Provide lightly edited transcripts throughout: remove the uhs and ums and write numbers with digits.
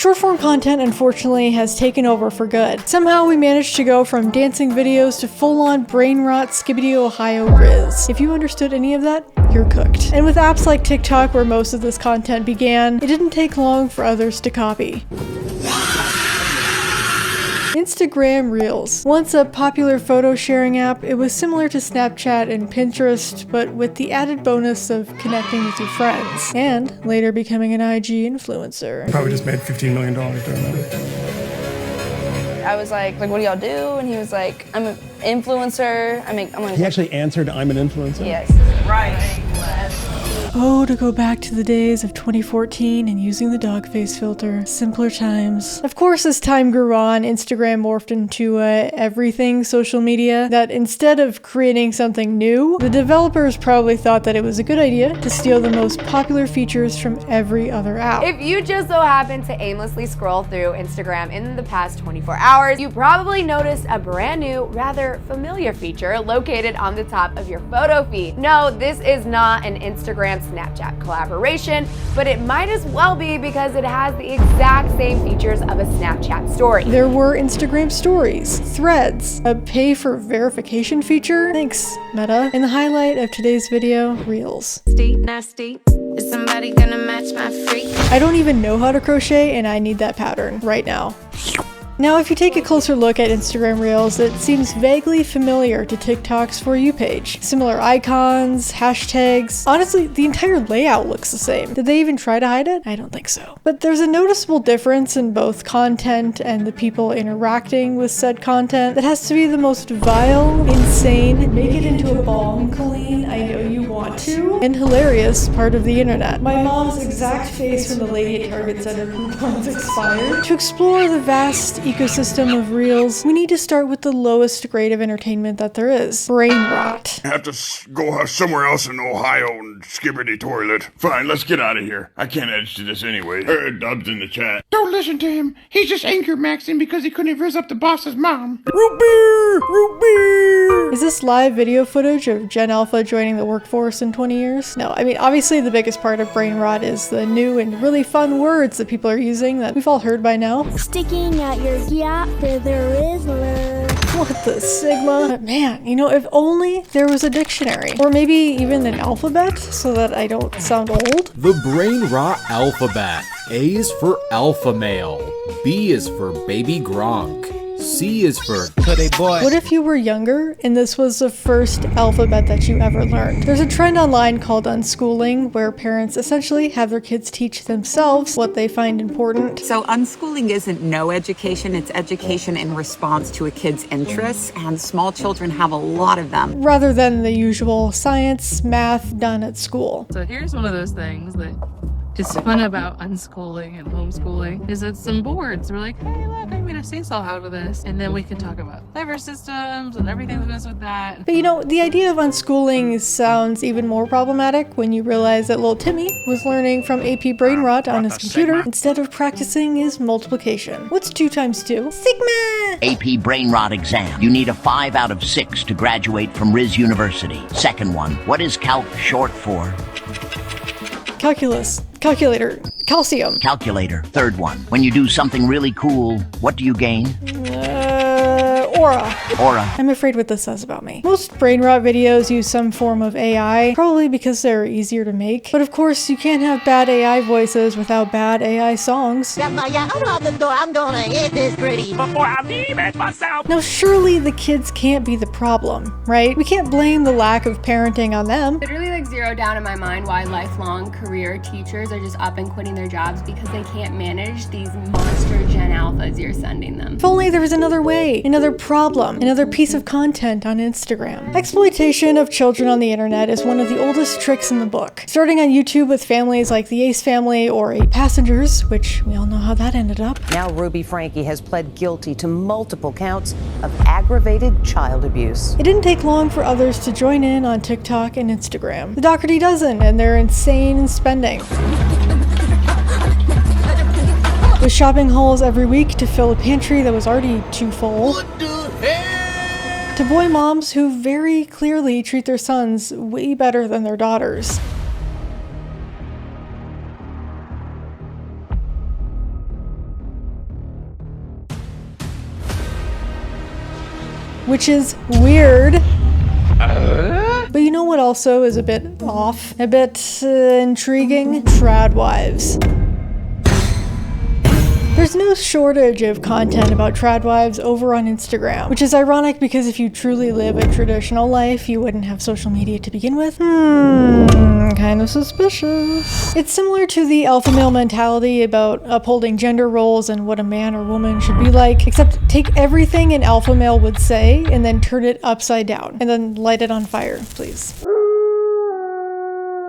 Short-form content, unfortunately, has taken over for good. Somehow we managed to go from dancing videos to full-on brain rot Skibbity Ohio Riz. If you understood any of that, you're cooked. And with apps like TikTok, where most of this content began, it didn't take long for others to copy. Instagram Reels. Once a popular photo sharing app, it was similar to Snapchat and Pinterest, but with the added bonus of connecting with your friends, and later becoming an IG influencer. Probably just made $15 million doing that. I was like, what do y'all do? And he was like, I'm an influencer. I'm like, He actually answered, I'm an influencer? Yes. Right. Oh, to go back to the days of 2014 and using the dog face filter. Simpler times. Of course, as time grew on, Instagram morphed into everything social media, that instead of creating something new, the developers probably thought that it was a good idea to steal the most popular features from every other app. If you just so happen to aimlessly scroll through Instagram in the past 24 hours, you probably noticed a brand new, rather familiar feature located on the top of your photo feed. No, this is not an Instagram Snapchat collaboration, but it might as well be because it has the exact same features of a Snapchat story. There were Instagram stories, threads, a pay for verification feature. Thanks, Meta. And the highlight of today's video, Reels. Nasty. Is somebody gonna match my freak? I don't even know how to crochet and I need that pattern right now. Now, if you take a closer look at Instagram Reels, it seems vaguely familiar to TikTok's For You page. Similar icons, hashtags. Honestly, the entire layout looks the same. Did they even try to hide it? I don't think so. But there's a noticeable difference in both content and the people interacting with said content that has to be the most vile, insane, make it into a bomb, Colleen, I know you want to, and hilarious part of the internet. My mom's exact face when the lady at Target said her coupons expired. To explore the vast ecosystem of Reels, we need to start with the lowest grade of entertainment that there is: brain rot. I have to go somewhere else in Ohio and skibbity toilet. Fine, let's get out of here. I can't edge to this anyway. Dub's in the chat. Don't listen to him. He's just anger maxing because he couldn't rizz up the boss's mom. Root beer! Root beer! Is this live video footage of Gen Alpha joining the workforce in 20 years? No, I mean, obviously the biggest part of brain rot is the new and really fun words that people are using that we've all heard by now. Sticking at your gap where there is love. What the Sigma? But man, you know, if only there was a dictionary. Or maybe even an alphabet, so that I don't sound old. The brain rot alphabet. A is for alpha male. B is for baby Gronk. C is for Cuddy boy. What if you were younger and this was the first alphabet that you ever learned? There's a trend online called unschooling, where parents essentially have their kids teach themselves what they find important. So unschooling isn't no education, it's education in response to a kid's interests, and small children have a lot of them. Rather than the usual science, math done at school. So here's one of those things that is fun about unschooling and homeschooling, is it's some boards. We're like, hey, look, I made a seesaw out of this. And then we can talk about lever systems and everything that goes with that. But you know, the idea of unschooling sounds even more problematic when you realize that little Timmy was learning from AP brain rot on his computer instead of practicing his multiplication. What's 2 times 2? Sigma! AP brain rot exam. You need a 5 out of 6 to graduate from Riz University. Second one, what is calc short for? Calculus. Calculator. Calcium. Calculator. Third one, when you do something really cool, what do you gain? Aura. Aura. I'm afraid what this says about me. Most brain rot videos use some form of AI, probably because they're easier to make. But of course, you can't have bad AI voices without bad AI songs. I'm gonna hit this pretty before I leave it myself. Now surely the kids can't be the problem, right? We can't blame the lack of parenting on them. It really zeroed down in my mind why lifelong career teachers are just up and quitting their jobs, because they can't manage these monster Gen Alphas you're sending them. If only there was another way, another problem, another piece of content on Instagram. Exploitation of children on the internet is one of the oldest tricks in the book. Starting on YouTube with families like the Ace family or 8 Passengers, which we all know how that ended up. Now Ruby Frankie has pled guilty to multiple counts of aggravated child abuse. It didn't take long for others to join in on TikTok and Instagram. The Doherty dozen and their insane spending. With shopping hauls every week to fill a pantry that was already too full. What the hell? To boy moms who very clearly treat their sons way better than their daughters. which is weird. But you know what also is a bit off? A bit intriguing? Trad wives. There's no shortage of content about trad wives over on Instagram, which is ironic because if you truly live a traditional life, you wouldn't have social media to begin with. Kind of suspicious. It's similar to the alpha male mentality about upholding gender roles and what a man or woman should be like, except take everything an alpha male would say and then turn it upside down, and then light it on fire, please.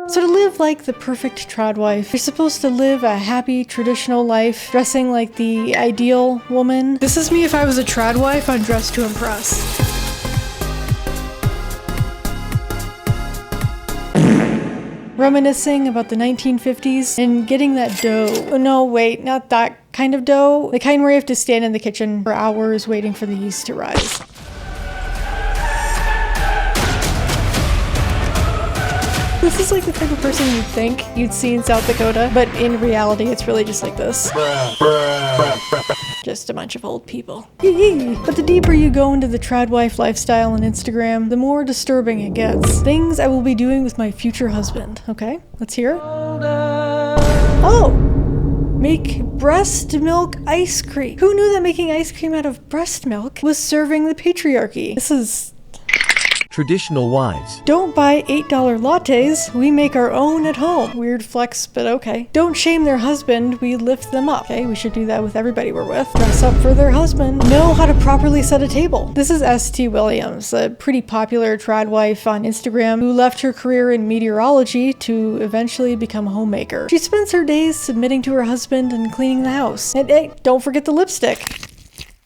So to live like the perfect trad wife, you're supposed to live a happy, traditional life, dressing like the ideal woman. This is me if I was a trad wife on Dress to Impress. Reminiscing about the 1950s and getting that dough. Oh, no, wait, not that kind of dough. The kind where you have to stand in the kitchen for hours waiting for the yeast to rise. This is like the type of person you'd think you'd see in South Dakota, but in reality, it's really just like this. Just a bunch of old people. But the deeper you go into the trad wife lifestyle on Instagram, the more disturbing it gets. Things I will be doing with my future husband. Okay, let's hear. Oh! Make breast milk ice cream. Who knew that making ice cream out of breast milk was serving the patriarchy? This is traditional wives. Don't buy $8 lattes, we make our own at home. Weird flex, but okay. Don't shame their husband, we lift them up. Okay, we should do that with everybody we're with. Dress up for their husband. Know how to properly set a table. This is St. Williams, a pretty popular trad wife on Instagram who left her career in meteorology to eventually become a homemaker. She spends her days submitting to her husband and cleaning the house. And hey, don't forget the lipstick.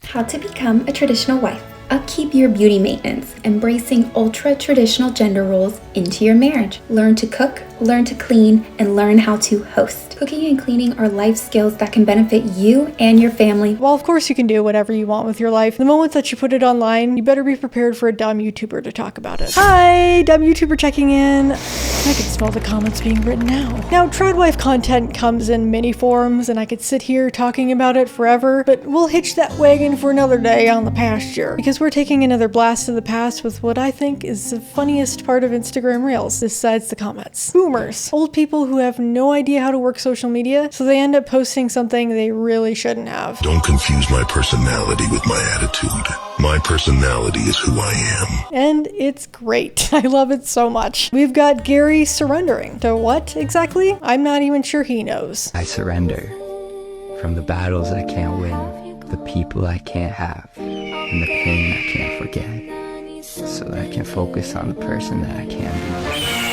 How to become a traditional wife. Upkeep your beauty maintenance, embracing ultra-traditional gender roles into your marriage. Learn to cook, learn to clean, and learn how to host. Cooking and cleaning are life skills that can benefit you and your family. Well, of course you can do whatever you want with your life. The moment that you put it online, you better be prepared for a dumb YouTuber to talk about it. Hi, dumb YouTuber checking in. I can smell the comments being written now. Now, trad wife content comes in many forms, and I could sit here talking about it forever, but we'll hitch that wagon for another day on the pasture, because we're taking another blast of the past with what I think is the funniest part of Instagram Reels, besides the comments. Boomers. Old people who have no idea how to work social media, so they end up posting something they really shouldn't have. Don't confuse my personality with my attitude. My personality is who I am. And it's great. I love it so much. We've got Gary surrendering. To what exactly? I'm not even sure he knows. I surrender from the battles I can't win, the people I can't have, and the pain I can't forget, so that I can focus on the person that I can be.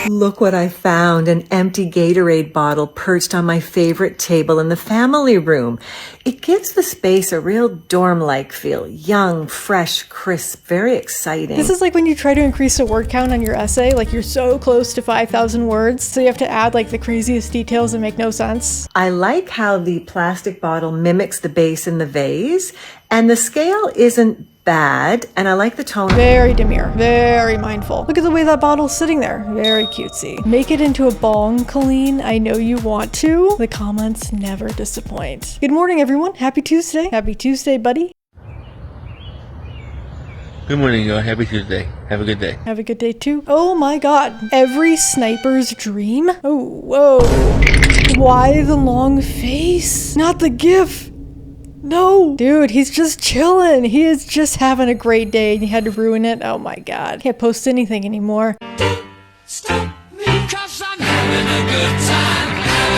Look what I found, an empty Gatorade bottle perched on my favorite table in the family room. It gives the space a real dorm-like feel. Young, fresh, crisp, very exciting. This is like when you try to increase the word count on your essay, like you're so close to 5,000 words, so you have to add like the craziest details that make no sense. I like how the plastic bottle mimics the base in the vase, and the scale isn't bad, and I like the tone. Very demure, very mindful. Look at the way that bottle's sitting there. Very cutesy. Make it into a bong, Colleen. I know you want to. The comments never disappoint. Good morning, everyone. Happy Tuesday. Happy Tuesday, buddy. Good morning, y'all. Happy Tuesday. Have a good day. Have a good day, too. Oh my god. Every sniper's dream? Oh, whoa. Why the long face? Not the gif. No! Dude, he's just chilling. He is just having a great day and he had to ruin it. Oh my god. Can't post anything anymore.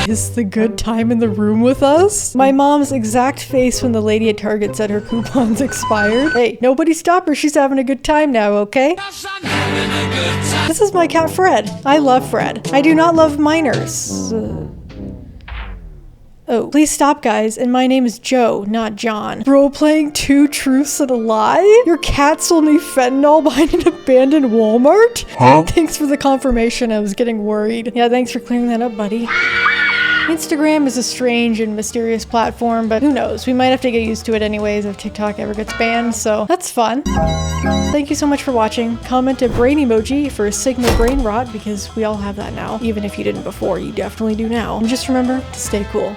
Is the good time in the room with us? My mom's exact face when the lady at Target said her coupons expired. Hey, nobody stop her. She's having a good time now, okay? This is my cat Fred. I love Fred. I do not love minors. Oh, please stop, guys. And my name is Joe, not John. Role-playing 2 truths and a lie? Your cat sold me fentanyl behind an abandoned Walmart? Huh? Thanks for the confirmation. I was getting worried. Yeah, thanks for clearing that up, buddy. Instagram is a strange and mysterious platform, but who knows? We might have to get used to it anyways if TikTok ever gets banned, so that's fun. Thank you so much for watching. Comment a brain emoji for signal brain rot because we all have that now. Even if you didn't before, you definitely do now. And just remember to stay cool.